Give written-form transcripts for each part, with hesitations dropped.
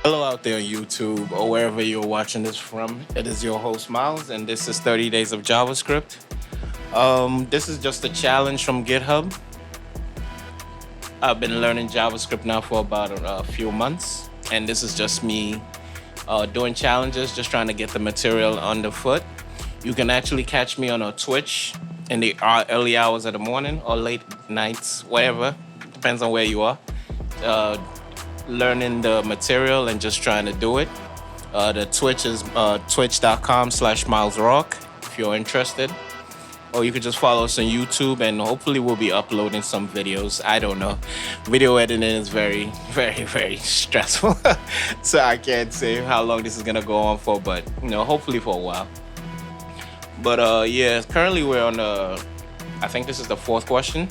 Hello out there on YouTube or wherever you're watching this from. It is your host Miles, and this is 30 Days of JavaScript. This is just a challenge from GitHub. I've been learning JavaScript now for about a few months, and this is just me doing challenges, just trying to get the material underfoot. You can actually catch me on a Twitch in the early hours of the morning or late nights, whatever. Depends on where you are. Uh, Learning the material and just trying to do it. The Twitch is twitch.com/milesrock if you're interested. Or you could just follow us on YouTube and hopefully we'll be uploading some videos. I don't know. Video editing is very, very, very stressful. So I can't say how long this is gonna go on for, but hopefully for a while. But yeah, currently we're on I think this is the fourth question.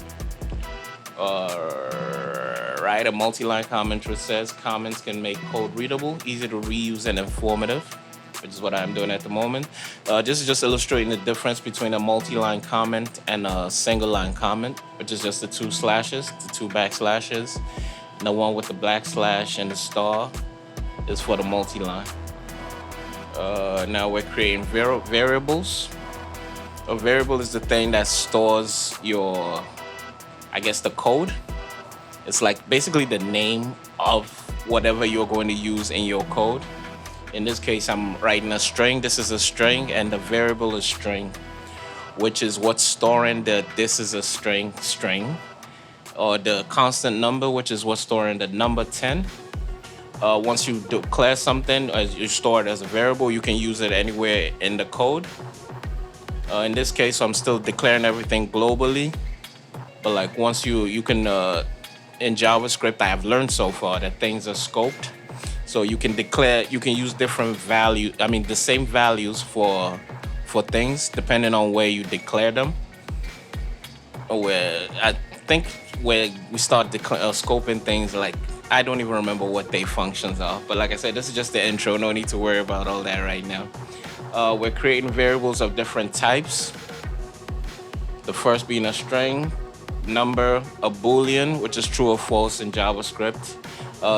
Right, a multi-line commentary says comments can make code readable, easy to reuse, and informative, which is what I'm doing at the moment. This is just illustrating the difference between a multi-line comment and a single-line comment, which is just the two slashes, the two backslashes. And the one with the black slash and the star is for the multi-line. Now we're creating variables. A variable is the thing that stores your, the code. It's like basically the name of whatever you're going to use in your code. In this case, I'm writing a string. This is a string, and the variable is string, which is what's storing the this is a string, or the constant number, which is what's storing the number 10. Once you declare something, as you store it as a variable, you can use it anywhere in the code. In this case, I'm still declaring everything globally, but like once you can. In JavaScript, I have learned so far that things are scoped. So you can use different values, the same values for things depending on where you declare them. I think where we start scoping things, like, I don't even remember what they functions are. But like I said, this is just the intro. No need to worry about all that right now. We're creating variables of different types. The first being a string, number, a boolean, which is true or false in JavaScript.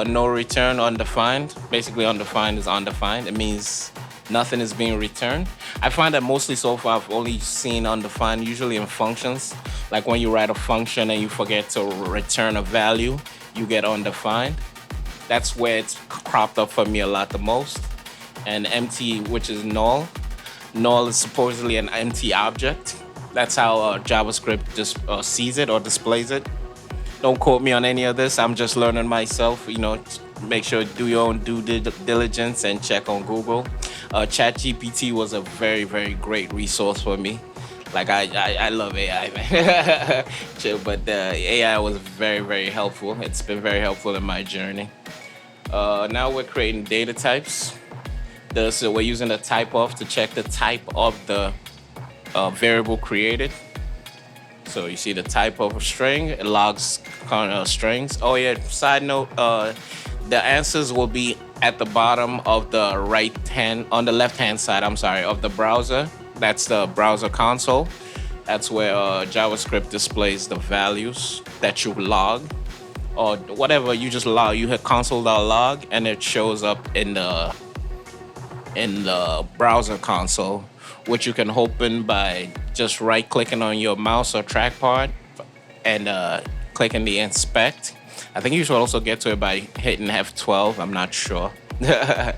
No return, undefined. Basically, undefined is undefined. It means nothing is being returned. I find that mostly so far I've only seen undefined, usually in functions. Like when you write a function and you forget to return a value, you get undefined. That's where it's cropped up for me a lot the most. And empty, which is null. Null is supposedly an empty object. That's how JavaScript just sees it or displays it. Don't quote me on any of this. I'm just learning myself. Make sure do your own due diligence and check on Google. ChatGPT was a very, very great resource for me. Like I love AI, man. But AI was very, very helpful. It's been very helpful in my journey. Now we're creating data types. So we're using the type of to check the type of the variable created. So you see the type of a string, it logs strings. Oh yeah, side note, the answers will be at the bottom of the on the left hand side, of the browser. That's the browser console. That's where JavaScript displays the values that you log, or whatever you just log. You hit console.log and it shows up in the browser console, which you can open by just right-clicking on your mouse or trackpad and clicking the inspect. I think you should also get to it by hitting F12. I'm not sure. But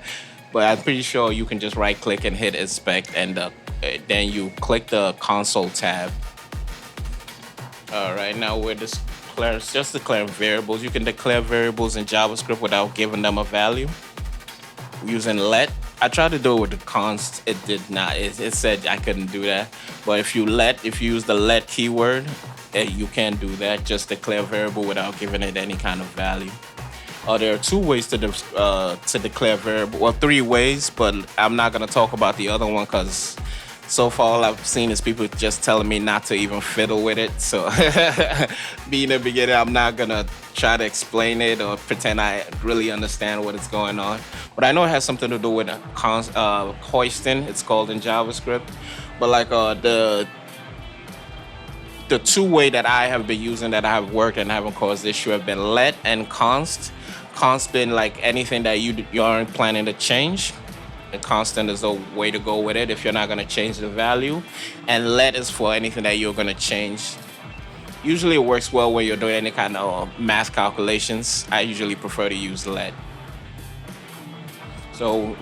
I'm pretty sure you can just right-click and hit inspect, and then you click the console tab. All right, now we're just declaring variables. You can declare variables in JavaScript without giving them a value using let. I tried to do it with the const. It did not. It said I couldn't do that. But if you use the let keyword, you can do that. Just declare variable without giving it any kind of value. There are two ways to declare variable. Well, three ways, but I'm not gonna talk about the other one because so far all I've seen is people just telling me not to even fiddle with it. So being a beginner, I'm not gonna try to explain it or pretend I really understand what is going on. But I know it has something to do with hoisting, it's called in JavaScript. But like the two way that I have been using that I have worked and haven't caused issue have been let and const. constant, like anything that you aren't planning to change. A constant is the way to go with it if you're not going to change the value. And let is for anything that you're going to change. Usually it works well when you're doing any kind of math calculations. I usually prefer to use let. So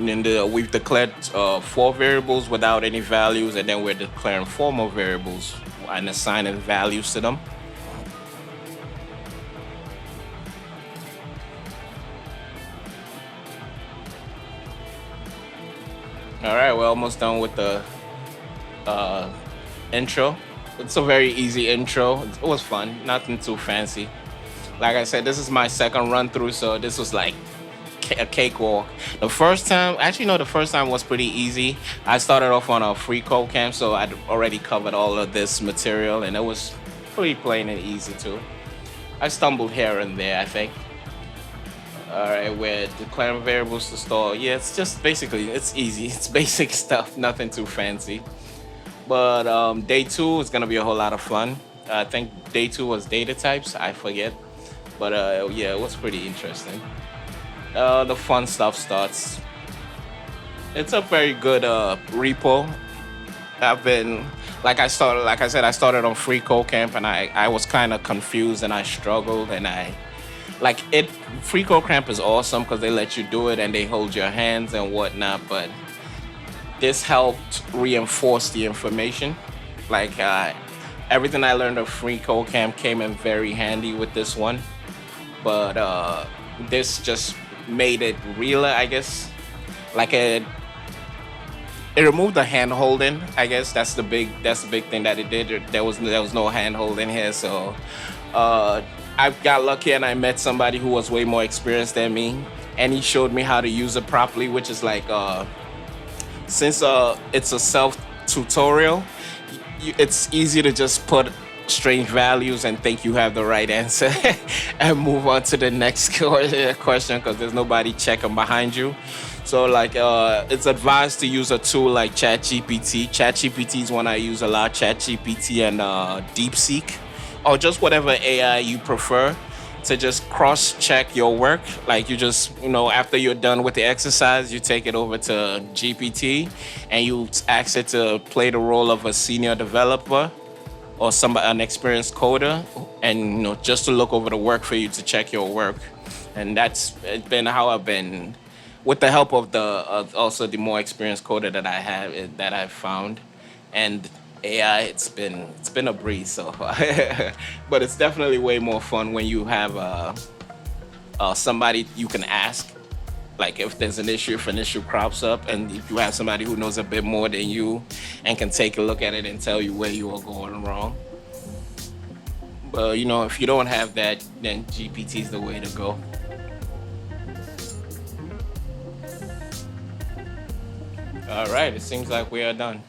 we've declared 4 variables without any values, and then we're declaring 4 more variables and assigning values to them. All right, we're almost done with the intro. It's a very easy intro. It was fun, nothing too fancy. Like I said, this is my second run through, so this was like a cakewalk. The first time, actually, no, the first time was pretty easy. I started off on a free code camp, so I'd already covered all of this material, and it was pretty plain and easy too. I stumbled here and there, I think. All right, we're declaring variables to store. Yeah, it's just basically, it's easy. It's basic stuff, nothing too fancy. But day 2 is gonna be a whole lot of fun. I think day 2 was data types. I forget, but yeah, it was pretty interesting. The fun stuff starts. It's a very good repo. I've been like I said, I started on free code camp, and I was kind of confused and I struggled, and I like it. Free code camp is awesome because they let you do it and they hold your hands and whatnot, but this helped reinforce the information. Like everything I learned of free code camp came in very handy with this one, but this just made it realer, I guess. Like it removed the hand holding. I guess that's the big thing that it did. There was no hand holding here, so I got lucky and I met somebody who was way more experienced than me, and he showed me how to use it properly, which is like since it's a self tutorial, it's easy to just put strange values and think you have the right answer and move on to the next question because there's nobody checking behind you. So like it's advised to use a tool like ChatGPT. ChatGPT is one I use a lot. ChatGPT and DeepSeek, or just whatever AI you prefer, to just cross-check your work. Like you just, after you're done with the exercise, you take it over to GPT and you ask it to play the role of a senior developer or an experienced coder, and just to look over the work for you to check your work. And it's been how I've been, with the help of also the more experienced coder that I have that I've found, and AI. It's been a breeze so far, but it's definitely way more fun when you have somebody you can ask. Like if there's an issue, if an issue crops up, and if you have somebody who knows a bit more than you and can take a look at it and tell you where you are going wrong. But if you don't have that, then GPT is the way to go. All right, it seems like we are done.